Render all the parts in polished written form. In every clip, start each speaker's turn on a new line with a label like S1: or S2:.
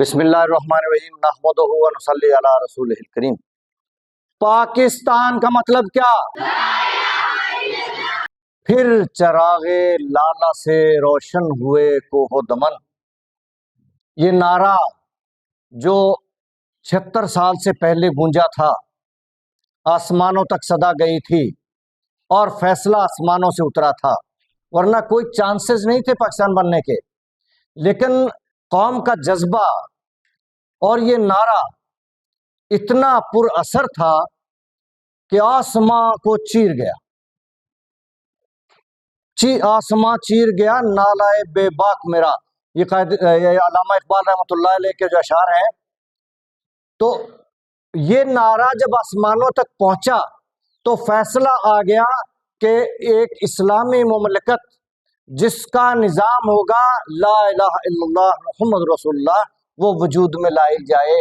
S1: بسم اللہ الرحمن الرحیم نحمدہ و نصلی علی رسولہ الکریم۔ پاکستان کا مطلب کیا؟ پھر چراغ لالا سے روشن ہوئے کوہ دمن۔ یہ نعرہ جو 76 سال سے پہلے گونجا تھا، آسمانوں تک صدا گئی تھی اور فیصلہ آسمانوں سے اترا تھا، ورنہ کوئی چانسز نہیں تھے پاکستان بننے کے۔ لیکن قوم کا جذبہ اور یہ نعرہ اتنا پر اثر تھا کہ آسماں کو چیر گیا، آسماں چیر گیا نالائے بے باک میرا۔ یہ علامہ اقبال رحمۃ اللہ علیہ کے جو اشعار ہیں، تو یہ نعرہ جب آسمانوں تک پہنچا تو فیصلہ آ گیا کہ ایک اسلامی مملکت جس کا نظام ہوگا لا الہ الا اللہ محمد رسول اللہ، وہ وجود میں لائی جائے۔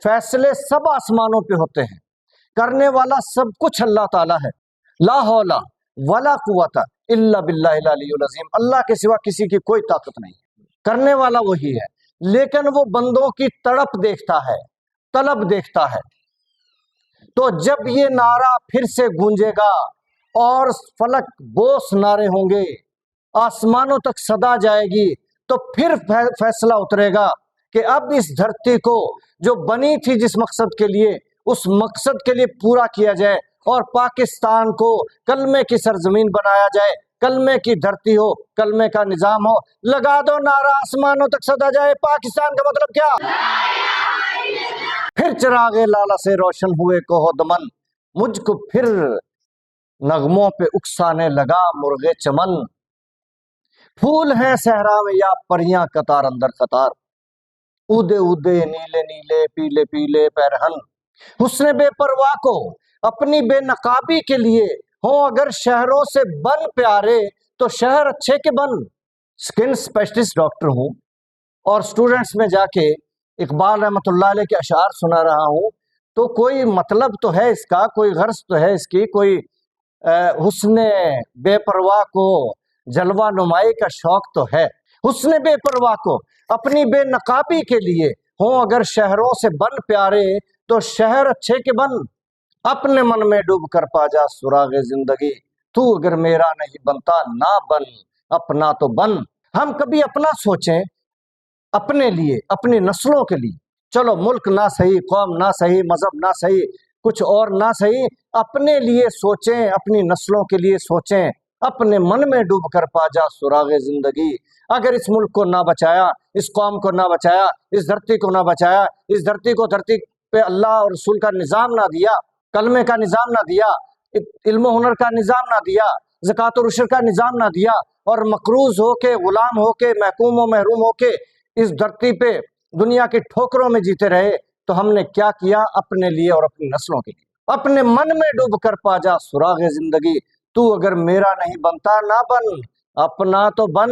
S1: فیصلے سب آسمانوں پہ ہوتے ہیں، کرنے والا سب کچھ اللہ تعالیٰ ہے۔ لا حول ولا قوت الا باللہ العلی العظیم، اللہ کے سوا کسی کی کوئی طاقت نہیں، کرنے والا وہی ہے۔ لیکن وہ بندوں کی تڑپ دیکھتا ہے، طلب دیکھتا ہے۔ تو جب یہ نعرہ پھر سے گونجے گا اور فلک بوس نعرے ہوں گے، آسمانوں تک صدا جائے گی، تو پھر فیصلہ اترے گا کہ اب اس دھرتی کو جو بنی تھی جس مقصد کے لیے، اس مقصد کے لیے پورا کیا جائے اور پاکستان کو کلمے کی سرزمین بنایا جائے، کلمے کی دھرتی ہو، کلمے کا نظام ہو۔ لگا دو نعرہ آسمانوں تک صدا جائے، پاکستان کا مطلب کیا؟ پھر چراغ لالا سے روشن ہوئے کوہ دمن، مجھ کو پھر نغموں پہ اکسانے لگا مرغ چمن۔ پھول ہیں صحرا میں یا پریاں قطار اندر قطار، اودے اودے نیلے نیلے پیلے پیلے پیرہن۔ حسن بے پرواہ کو اپنی بے نقابی کے لیے ہوں اگر شہروں سے بن پیارے، تو شہر اچھے کے بن۔ سکن اسپیشلسٹ ڈاکٹر ہوں اور اسٹوڈنٹس میں جا کے اقبال رحمۃ اللہ علیہ کے اشعار سنا رہا ہوں، تو کوئی مطلب تو ہے اس کا، کوئی غرض تو ہے اس کی، کوئی حسن بے پرواہ کو جلوہ نمائی کا شوق تو ہے۔ حسن بے پرواہ کو اپنی بے نقابی کے لیے ہوں اگر شہروں سے بن پیارے، تو شہر اچھے کے بن۔ اپنے من میں ڈوب کر پا جا سراغ زندگی، تو اگر میرا نہیں بنتا نہ بن، اپنا تو بن۔ ہم کبھی اپنا سوچیں، اپنے لیے، اپنی نسلوں کے لیے۔ چلو ملک نہ صحیح، قوم نہ صحیح، مذہب نہ صحیح، کچھ اور نہ صحیح، اپنے لیے سوچیں، اپنی نسلوں کے لیے سوچیں۔ اپنے من میں ڈوب کر پا جا سراغ زندگی۔ اگر اس ملک کو نہ بچایا، اس قوم کو نہ بچایا، اس دھرتی کو نہ بچایا، اس دھرتی کو دھرتی پہ اللہ اور رسول کا نظام نہ دیا، کلمے کا نظام نہ دیا، علم و ہنر کا نظام نہ دیا، زکوٰۃ و عشر کا نظام نہ دیا، اور مقروض ہو کے، غلام ہو کے، محکوم و محروم ہو کے اس دھرتی پہ دنیا کی ٹھوکروں میں جیتے رہے، تو ہم نے کیا کیا اپنے لیے اور اپنی نسلوں کے لیے؟ اپنے من میں ڈوب کر پا جا سراغ زندگی، تو اگر میرا نہیں بنتا نہ بن، اپنا تو بن۔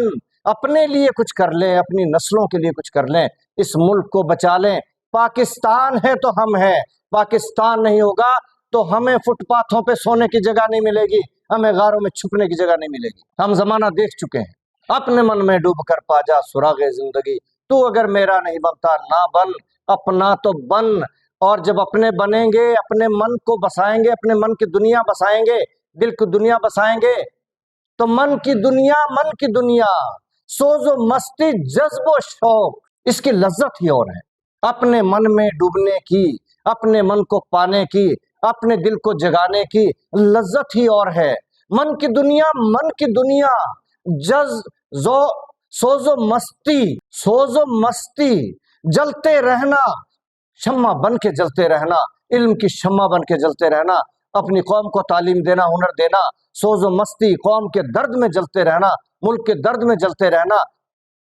S1: اپنے لیے کچھ کر لیں، اپنی نسلوں کے لیے کچھ کر لیں، اس ملک کو بچا لیں۔ پاکستان ہے تو ہم ہیں، پاکستان نہیں ہوگا تو ہمیں فٹ پاتھوں پہ سونے کی جگہ نہیں ملے گی، ہمیں غاروں میں چھپنے کی جگہ نہیں ملے گی۔ ہم زمانہ دیکھ چکے ہیں۔ اپنے من میں ڈوب کر پا جا سراغ زندگی، تو اگر میرا نہیں بنتا نہ بن، اپنا تو بن۔ اور جب اپنے بنیں گے، اپنے من کو بسائیں گے، اپنے من کی دنیا بسائیں گے، دل کی دنیا بسائیں گے، تو من کی دنیا سوز و مستی، جذب و شوق، اس کی لذت ہی اور ہے۔ اپنے من میں ڈوبنے کی، اپنے من کو پانے کی، اپنے دل کو جگانے کی لذت ہی اور ہے۔ من کی دنیا سوز و مستی، جلتے رہنا، شمع بن کے جلتے رہنا، علم کی شمع بن کے جلتے رہنا، اپنی قوم کو تعلیم دینا، ہنر دینا، سوز و مستی، قوم کے درد میں جلتے رہنا، ملک کے درد میں جلتے رہنا،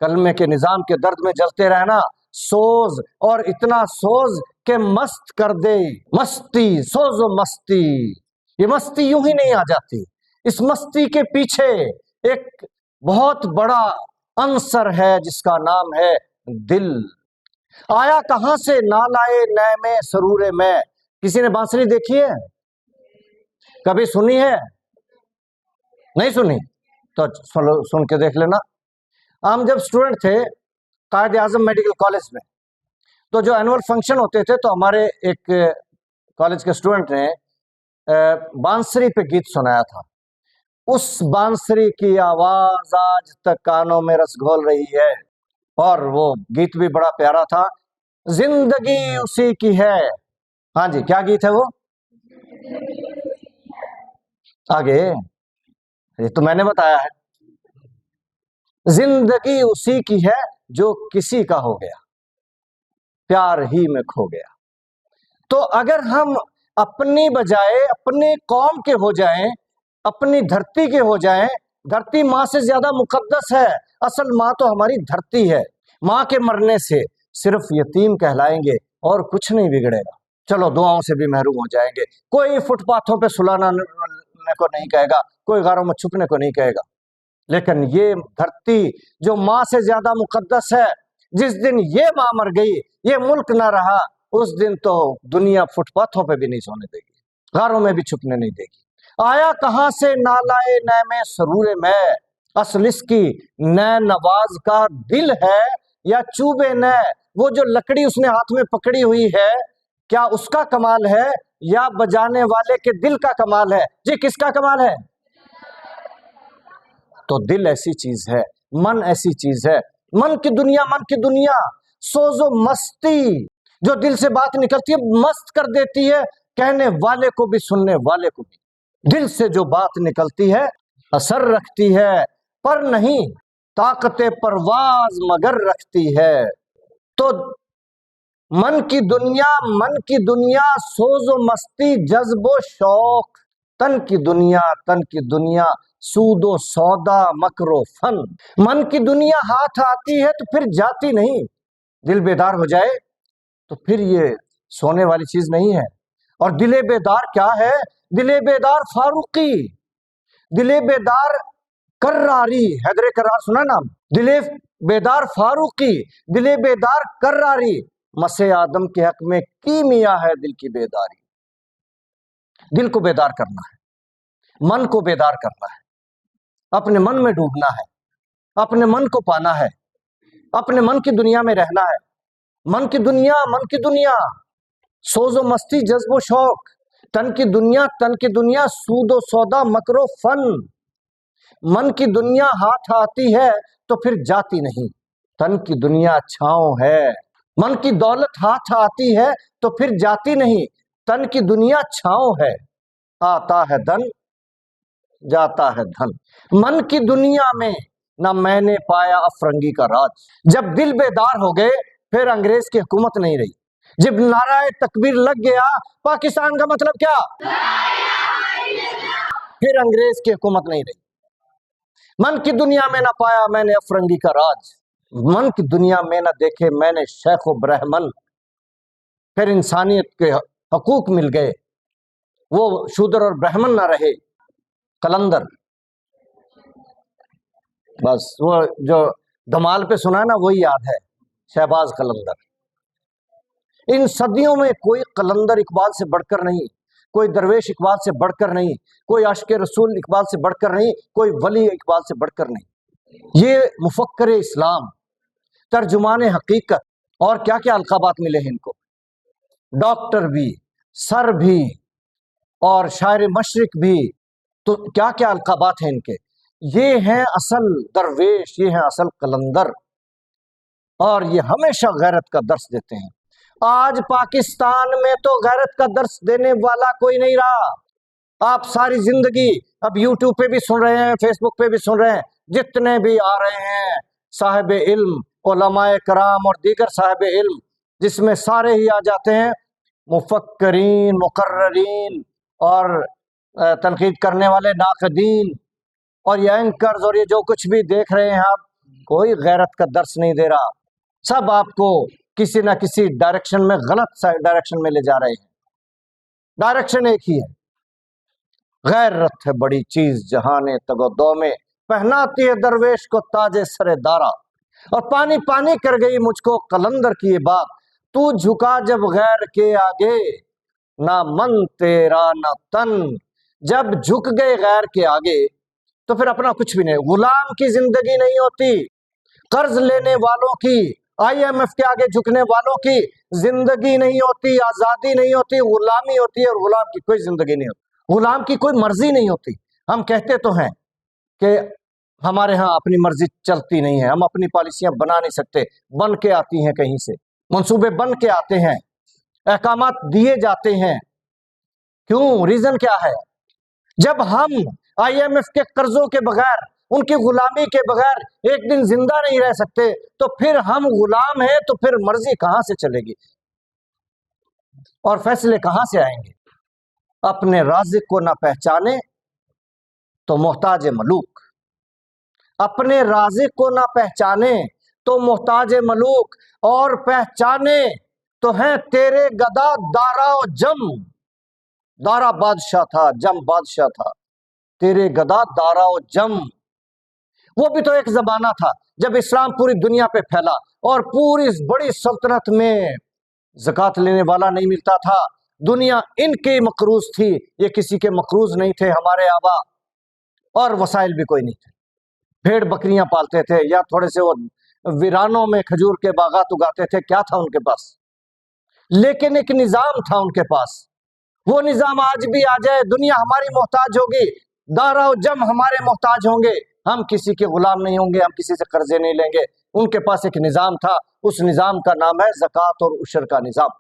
S1: کلمے کے نظام کے درد میں جلتے رہنا، سوز، اور اتنا سوز کہ مست کر دے مستی، سوز و مستی۔ یہ مستی یوں ہی نہیں آ جاتی، اس مستی کے پیچھے ایک بہت بڑا عنصر ہے جس کا نام ہے دل۔ آیا کہاں سے نالائے نے میں سرور میں۔ کسی نے بانسری دیکھی ہے؟ کبھی سنی ہے؟ نہیں سنی؟ تو سن کے دیکھ لینا۔ ہم جب اسٹوڈنٹ تھے قائد اعظم میڈیکل کالج میں، تو جو اینول فنکشن ہوتے تھے تو ہمارے ایک کالج کے اسٹوڈنٹ نے بانسری پہ گیت سنایا تھا. اس بانسری کی آواز آج تک کانوں میں رس گھول رہی ہے، اور وہ گیت بھی بڑا پیارا تھا. زندگی اسی کی ہے. ہاں جی، کیا گیت ہے وہ؟ آگے یہ تو میں نے بتایا ہے. زندگی اسی کی ہے جو کسی کا ہو گیا، پیار ہی میں کھو گیا. تو اگر ہم اپنی بجائے اپنی قوم کے ہو جائیں، اپنی دھرتی کے ہو جائیں، دھرتی ماں سے زیادہ مقدس ہے. اصل ماں تو ہماری دھرتی ہے. ماں کے مرنے سے صرف یتیم کہلائیں گے اور کچھ نہیں بگڑے گا. چلو دعاؤں سے بھی محروم ہو جائیں گے. کوئی فٹ پاتھوں پہ سلانے کو نہیں کہے گا، کوئی غاروں میں چھپنے کو نہیں کہے گا. لیکن یہ دھرتی جو ماں سے زیادہ مقدس ہے، جس دن یہ ماں مر گئی، یہ ملک نہ رہا، اس دن تو دنیا فٹ پاتھوں پہ بھی نہیں سونے دے گی، غاروں میں بھی چھپنے نہیں دے گی. آیا کہاں سے نالائے نے میں سرور میں، اصل اس کی نے نواز کا دل ہے یا چوبے نے. وہ جو لکڑی اس نے ہاتھ میں پکڑی ہوئی ہے، کیا اس کا کمال ہے یا بجانے والے کے دل کا کمال ہے؟ جی کس کا کمال ہے؟ تو دل ایسی چیز ہے، من ایسی چیز ہے. من کی دنیا سوز و مستی، جو دل سے بات نکلتی ہے مست کر دیتی ہے، کہنے والے کو بھی سننے والے کو بھی. دل سے جو بات نکلتی ہے اثر رکھتی ہے، پر نہیں طاقت پرواز مگر رکھتی ہے. تو من کی دنیا سوز و مستی جذب و شوق، تن کی دنیا سود و سودا مکر و فن. من کی دنیا ہاتھ آتی ہے تو پھر جاتی نہیں. دل بیدار ہو جائے تو پھر یہ سونے والی چیز نہیں ہے. اور دل بیدار کیا ہے؟ دل بیدار فاروقی، دل بیدار کراری. حیدر کرار سنا نام؟ دل بیدار فاروقی، دل بیدار کراری. مسیح آدم کے حق میں کیمیا ہے دل کی بیداری. دل کو بیدار کرنا ہے، من کو بیدار کرنا ہے، اپنے من میں ڈوبنا ہے، اپنے من کو پانا ہے، اپنے من کی دنیا میں رہنا ہے. من کی دنیا سوز و مستی جذب و شوق، تن کی دنیا سود و سودا مکر و فن. من کی دنیا ہاتھ آتی ہے تو پھر جاتی نہیں، تن کی دنیا چھاؤں ہے. من کی دولت ہاتھ آتی ہے تو پھر جاتی نہیں، تن کی دنیا چھاؤں ہے. آتا ہے دن جاتا ہے دھن. من کی دنیا میں نہ میں نے پایا افرنگی کا راج. جب دل بیدار ہو گئے پھر انگریز کی حکومت نہیں رہی. جب نعرہ تکبیر لگ گیا پاکستان کا مطلب کیا؟ پھر انگریز کی حکومت نہیں رہی. من کی دنیا میں نہ پایا میں نے افرنگی کا راج، من کی دنیا میں نہ دیکھے میں نے شیخ و برہمن. پھر انسانیت کے حقوق مل گئے، وہ شودر اور برہمن نہ رہے، قلندر. بس وہ جو دھمال پہ سنا نا وہی یاد ہے، شہباز قلندر. ان صدیوں میں کوئی قلندر اقبال سے بڑھ کر نہیں، کوئی درویش اقبال سے بڑھ کر نہیں، کوئی عاشق رسول اقبال سے بڑھ کر نہیں، کوئی ولی اقبال سے بڑھ کر نہیں. یہ مفکر اسلام، ترجمان حقیقت، اور کیا کیا القابات ملے ہیں ان کو، ڈاکٹر بھی، سر بھی، اور شاعر مشرق بھی. تو کیا کیا القابات ہیں ان کے. یہ ہیں اصل درویش، یہ ہیں اصل قلندر، اور یہ ہمیشہ غیرت کا درس دیتے ہیں. آج پاکستان میں تو غیرت کا درس دینے والا کوئی نہیں رہا. آپ ساری زندگی اب یوٹیوب پہ بھی سن رہے ہیں، فیس بک پہ بھی سن رہے ہیں، جتنے بھی آ رہے ہیں صاحب علم، علماء کرام اور دیگر صاحب علم، جس میں سارے ہی آ جاتے ہیں مفکرین، مقررین اور تنقید کرنے والے ناقدین، اور یہ اینکرز اور یہ جو کچھ بھی دیکھ رہے ہیں آپ، کوئی غیرت کا درس نہیں دے رہا. سب آپ کو کسی نہ کسی ڈائریکشن میں، غلط ڈائریکشن میں لے جا رہے ہیں. ڈائریکشن ایک ہی ہے، غیرت ہے بڑی چیز جہان تگ و دو میں، پہناتی ہے درویش کو تاج سر دارا. اور پانی پانی کر گئی مجھ کو قلندر کی یہ بات، تو جھکا جب غیر کے آگے، نہ من تیرا نہ تن. جب جھک گئے غیر کے آگے تو پھر اپنا کچھ بھی نہیں. غلام کی زندگی نہیں ہوتی، قرض لینے والوں کی IMF کے آگے جھکنے والوں کی زندگی نہیں ہوتی، آزادی نہیں ہوتی، غلامی ہوتی ہے، اور غلام کی کوئی زندگی نہیں ہوتی، غلام کی کوئی مرضی نہیں ہوتی۔ ہم کہتے تو ہیں کہ ہمارے ہاں اپنی مرضی چلتی نہیں ہے، ہم اپنی پالیسیاں بنا نہیں سکتے، بن کے آتی ہیں کہیں سے، منصوبے بن کے آتے ہیں، احکامات دیے جاتے ہیں۔ کیوں؟ ریزن کیا ہے؟ جب ہم IMF کے قرضوں کے بغیر، ان کی غلامی کے بغیر ایک دن زندہ نہیں رہ سکتے، تو پھر ہم غلام ہیں، تو پھر مرضی کہاں سے چلے گی اور فیصلے کہاں سے آئیں گے؟ اپنے رازق کو نہ پہچانے تو محتاج ملوک، اپنے رازق کو نہ پہچانے تو محتاج ملوک، اور پہچانے تو ہیں تیرے گدا دارا و جم۔ دارا بادشاہ تھا، جم بادشاہ تھا، تیرے گدا دارا و جم۔ وہ بھی تو ایک زمانہ تھا جب اسلام پوری دنیا پہ پھیلا اور پوری اس بڑی سلطنت میں زکوٰۃ لینے والا نہیں ملتا تھا، دنیا ان کی مقروض تھی، یہ کسی کے مقروض نہیں تھے ہمارے آبا، اور وسائل بھی کوئی نہیں تھے، بھیڑ بکریاں پالتے تھے یا تھوڑے سے وہ ویرانوں میں کھجور کے باغات اگاتے تھے، کیا تھا ان کے پاس؟ لیکن ایک نظام تھا ان کے پاس۔ وہ نظام آج بھی آ جائے، دنیا ہماری محتاج ہوگی، دارا و جم ہمارے محتاج ہوں گے، ہم کسی کے غلام نہیں ہوں گے، ہم کسی سے قرضے نہیں لیں گے۔ ان کے پاس ایک نظام تھا، اس نظام کا نام ہے زکوٰۃ اور عشر کا نظام۔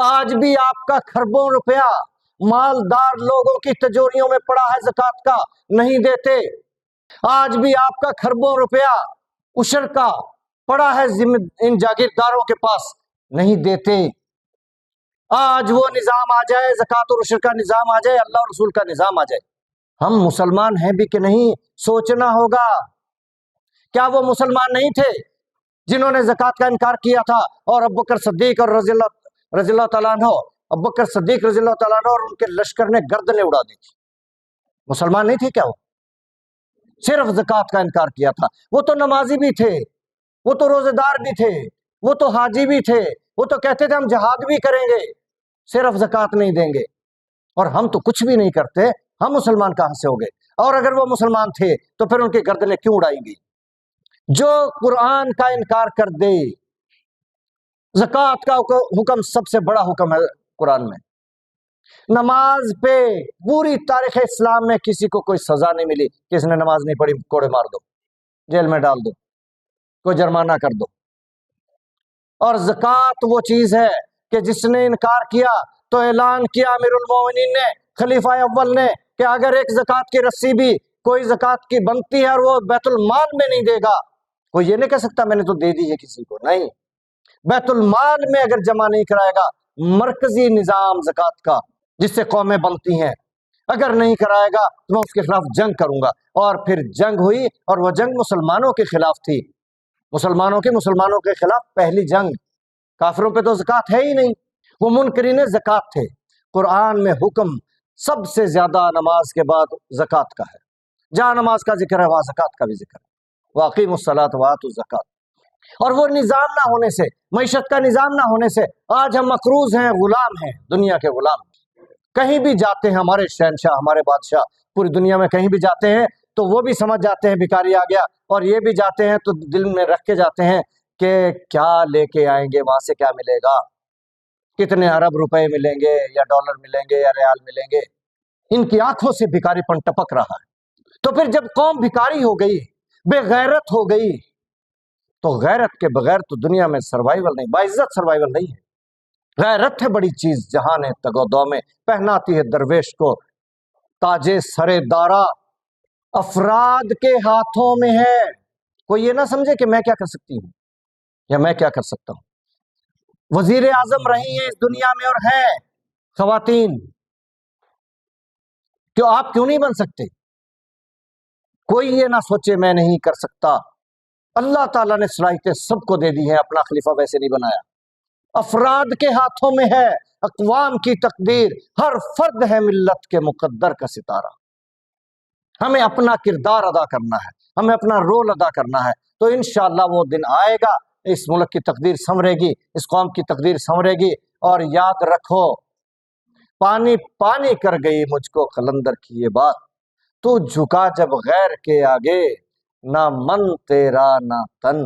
S1: آج بھی آپ کا کھربوں روپیہ مالدار لوگوں کی تجوریوں میں پڑا ہے، زکوٰۃ کا نہیں دیتے۔ آج بھی آپ کا کھربوں روپیہ عشر کا پڑا ہے ان جاگیرداروں کے پاس، نہیں دیتے۔ آج وہ نظام آ جائے، زکوٰۃ اور عشر کا نظام آ جائے، اللہ اور رسول کا نظام آ جائے، ہم مسلمان ہیں بھی کہ نہیں سوچنا ہوگا۔ کیا وہ مسلمان نہیں تھے جنہوں نے زکوٰۃ کا انکار کیا تھا، اور ابوبکر صدیق اور رضی اللہ تعالیٰ عنہ، ابوبکر صدیق رضی اللہ تعالیٰ عنہ اور ان کے لشکر نے گردنیں اڑا دی تھی؟ مسلمان نہیں تھے کیا؟ وہ صرف زکوٰۃ کا انکار کیا تھا۔ وہ تو نمازی بھی تھے، وہ تو روزے دار بھی تھے، وہ تو حاجی بھی تھے، وہ تو کہتے تھے ہم جہاد بھی کریں گے، صرف زکوٰۃ نہیں دیں گے، اور ہم تو کچھ بھی نہیں کرتے، ہم مسلمان کہاں سے ہو گئے؟ اور اگر وہ مسلمان تھے تو پھر ان کی گردنیں کیوں اڑائیں گی؟ جو قرآن کا انکار کر دے، زکوٰۃ کا حکم سب سے بڑا حکم ہے قرآن میں، نماز پہ پوری تاریخ اسلام میں کسی کو کوئی سزا نہیں ملی کہ اس نے نماز نہیں پڑھی کوڑے مار دو، جیل میں ڈال دو، کوئی جرمانہ کر دو۔ اور زکوٰۃ وہ چیز ہے کہ جس نے انکار کیا تو اعلان کیا امیر المومنین نے، خلیفہ اول نے، کہ اگر ایک زکوٰۃ کی رسی بھی کوئی زکوٰۃ کی بنتی ہے اور وہ بیت المال میں نہیں دے گا، کوئی یہ نہیں کہہ سکتا میں نے تو دے دی ہے کسی کو، نہیں، بیت المال میں اگر جمع نہیں کرائے گا، مرکزی نظام زکوٰۃ کا جس سے قومیں بنتی ہیں، اگر نہیں کرائے گا تو میں اس کے خلاف جنگ کروں گا۔ اور پھر جنگ ہوئی، اور وہ جنگ مسلمانوں کے خلاف تھی، مسلمانوں کے خلاف پہلی جنگ۔ کافروں پہ تو زکوٰۃ ہے ہی نہیں، وہ منکرین زکوٰۃ تھے۔ قرآن میں حکم سب سے زیادہ نماز کے بعد زکوٰۃ کا ہے، جہاں نماز کا ذکر ہے وہاں زکوٰۃ کا بھی ذکر ہے، وَأَقِیمُوا الصَّلَاةَ وَآتُوا الزَّکَاةَ۔ اور وہ نظام نہ ہونے سے، معیشت کا نظام نہ ہونے سے آج ہم مقروض ہیں، غلام ہیں، دنیا کے غلام۔ کہیں بھی جاتے ہیں ہمارے شہنشاہ، ہمارے بادشاہ پوری دنیا میں کہیں بھی جاتے ہیں تو وہ بھی سمجھ جاتے ہیں بھکاری آ گیا، اور یہ بھی جاتے ہیں تو دل میں رکھ کے جاتے ہیں کہ کیا لے کے آئیں گے، وہاں سے کیا ملے گا، کتنے ارب روپے ملیں گے یا ڈالر ملیں گے یا ریال ملیں گے۔ ان کی آنکھوں سے بھکاری پن ٹپک رہا ہے۔ تو پھر جب قوم بھکاری ہو گئی، بے غیرت ہو گئی، تو غیرت کے بغیر تو دنیا میں سروائیول نہیں، باعزت سروائیول نہیں ہے۔ غیرت ہے بڑی چیز، جہان تگودو میں پہناتی ہے درویش کو تاج سر دارا، افراد کے ہاتھوں میں ہے۔ کوئی یہ نہ سمجھے کہ میں کیا کر سکتی ہوں یا میں کیا کر سکتا ہوں۔ وزیر اعظم رہی ہیں اس دنیا میں اور ہیں خواتین، کیوں آپ کیوں نہیں بن سکتے؟ کوئی یہ نہ سوچے میں نہیں کر سکتا، اللہ تعالیٰ نے صلاحیتیں سب کو دے دی ہیں، اپنا خلیفہ ویسے نہیں بنایا۔ افراد کے ہاتھوں میں ہے اقوام کی تقدیر، ہر فرد ہے ملت کے مقدر کا ستارہ۔ ہمیں اپنا کردار ادا کرنا ہے، ہمیں اپنا رول ادا کرنا ہے، تو انشاءاللہ وہ دن آئے گا، اس ملک کی تقدیر سنورے گی، اس قوم کی تقدیر سنورے گی۔ اور یاد رکھو، پانی پانی کر گئی مجھ کو قلندر کی یہ بات، تو جھکا جب غیر کے آگے، نہ من تیرا نہ تن۔